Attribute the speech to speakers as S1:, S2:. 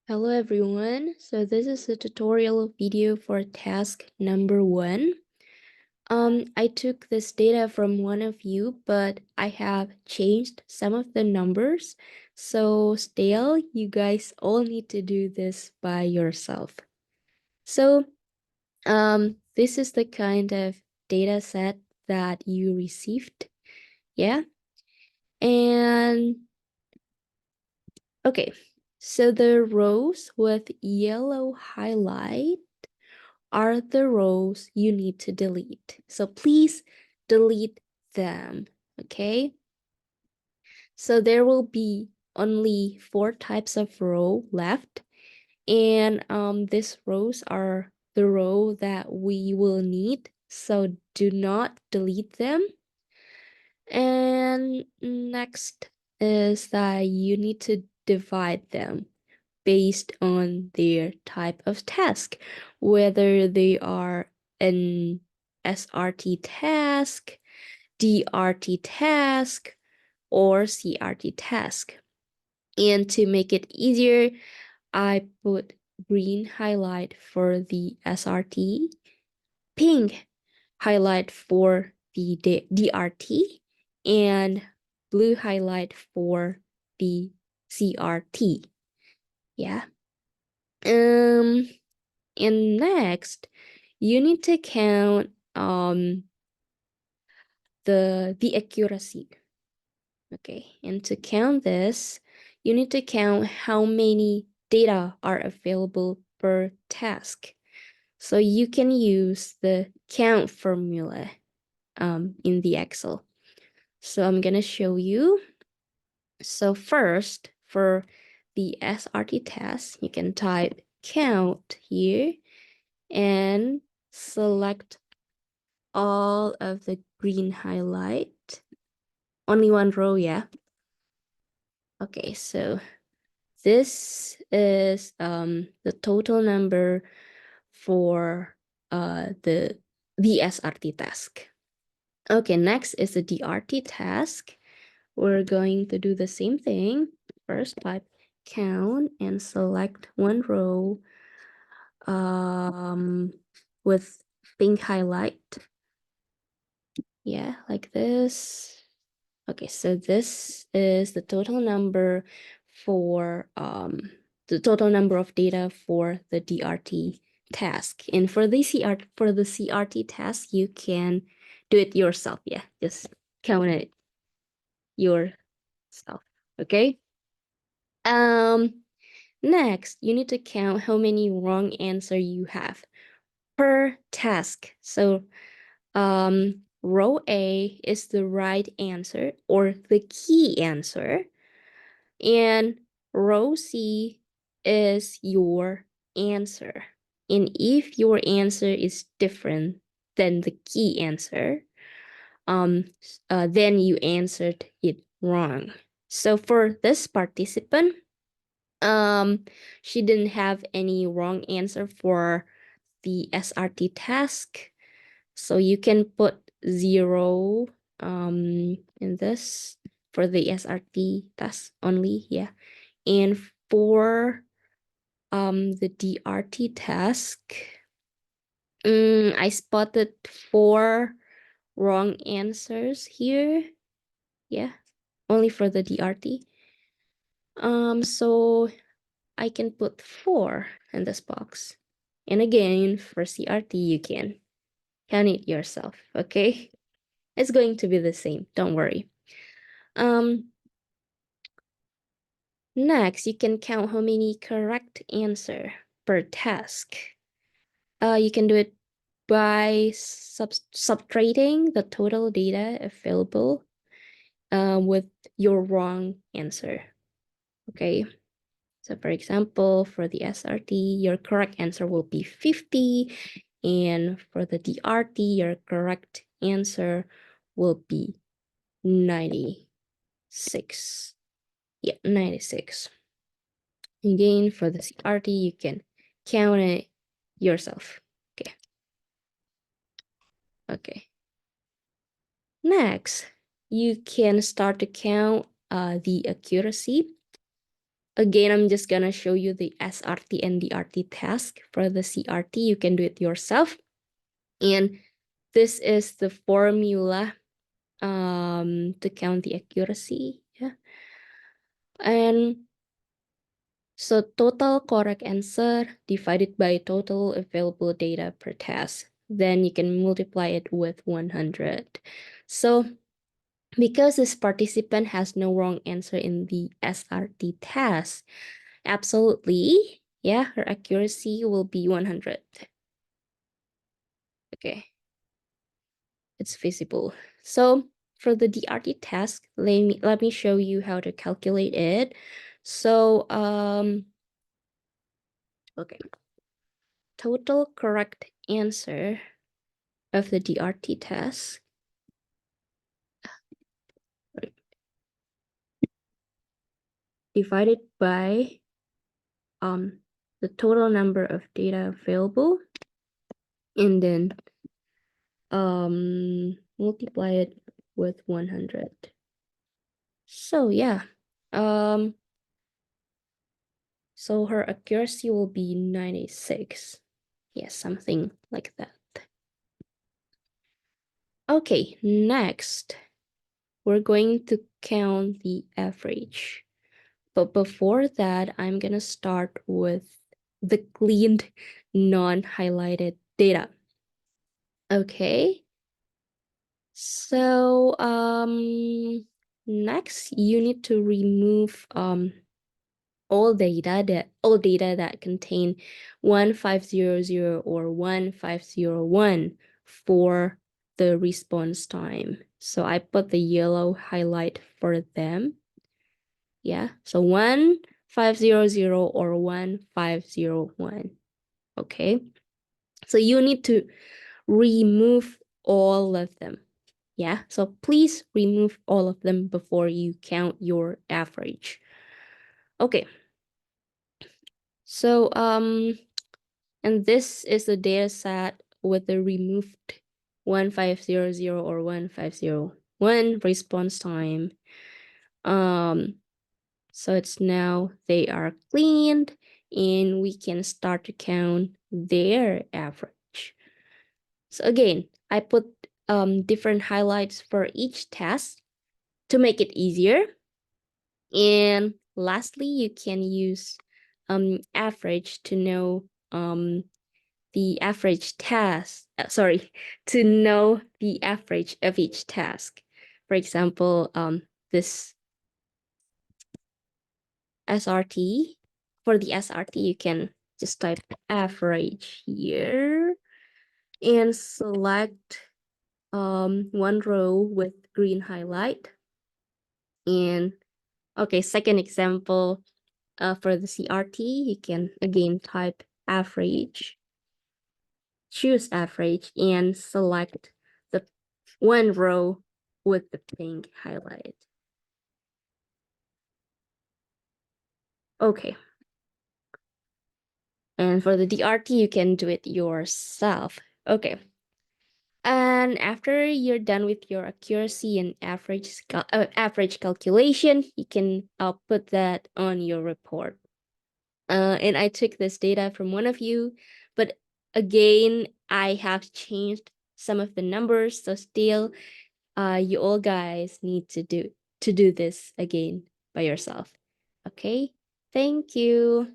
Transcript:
S1: Hello everyone, so this is a tutorial video for task number 1. I took this data from one of you, but I have changed some of the numbers. So still, you guys all need to do this by yourself. So this is the kind of data set that you received. Yeah. And okay, so the rows with yellow highlight are the rows you need to delete. So please delete them, okay? So there will be only 4 types of row left. And these rows are the row that we will need. So do not delete them. And next is that you need to divide them based on their type of task, whether they are an SRT task, DRT task, or CRT task. And to make it easier, I put green highlight for the SRT, pink highlight for the DRT, and blue highlight for the CRT. Yeah. And next, you need to count the accuracy. Okay, and to count this, you need to count how many data are available per task. So you can use the count formula in the Excel. So I'm gonna show you. So first, for the SRT test, you can type count here and select all of the green highlight. Only one row, yeah. Okay, so this is the total number for the SRT task. Okay, next is the DRT task. We're going to do the same thing. First, type count and select one row with pink highlight. Yeah, like this. Okay, so this is the total number for the total number of data for the DRT task. And for the CRT task, you can do it yourself. Yeah, just count it yourself. Okay. Next, you need to count how many wrong answer you have per task. So row A is the right answer or the key answer, and row C is your answer. And if your answer is different than the key answer, then you answered it wrong. So for this participant, she didn't have any wrong answer for the SRT task. So you can put 0 in this for the SRT task only, yeah. And for the DRT task, I spotted 4 wrong answers here. Yeah, only for the DRT. So I can put 4 in this box. And again, for CRT, you can count it yourself, okay? It's going to be the same, don't worry. Next, you can count how many correct answer per task. You can do it by subtracting the total data available with your wrong answer. Okay, so for example, for the SRT, your correct answer will be 50, and for the DRT, your correct answer will be 96. Yeah, 96. Again, for the CRT, you can count it yourself. Okay. Okay. Next, you can start to count the accuracy. Again, I'm just gonna show you the SRT and DRT task. For the CRT, you can do it yourself. And this is the formula to count the accuracy. Yeah. And so total correct answer divided by total available data per task. Then you can multiply it with 100. So because this participant has no wrong answer in the SRT test, absolutely, yeah, her accuracy will be 100. Okay, it's visible. So for the DRT task, let me show you how to calculate it. So okay, total correct answer of the DRT test divided by the total number of data available, and then multiply it with 100. So yeah, so her accuracy will be 96. Yes, something like that. Okay, next, we're going to count the average. But before that, I'm gonna start with the cleaned, non-highlighted data. Okay. So next you need to remove all data that contain 1500 or 1501 for the response time. So I put the yellow highlight for them. Yeah, so 1500 or 1501. Okay, so you need to remove all of them. Yeah, so please remove all of them before you count your average. Okay, so and this is the data set with the removed 1500 or 1501 response time. So it's now they are cleaned and we can start to count their average. So again, I put different highlights for each task to make it easier. And lastly, you can use average to know the average task, to know the average of each task. For example, this SRT, for the SRT, you can just type average here and select one row with green highlight. And okay, second example, for the CRT, you can again type average, choose average, and select the one row with the pink highlight. Okay. And for the DRT, you can do it yourself. Okay. And after you're done with your accuracy and average calculation, you can put that on your report. And I took this data from one of you, but again, I have changed some of the numbers. So still, you all guys need to do this again by yourself. Okay, thank you.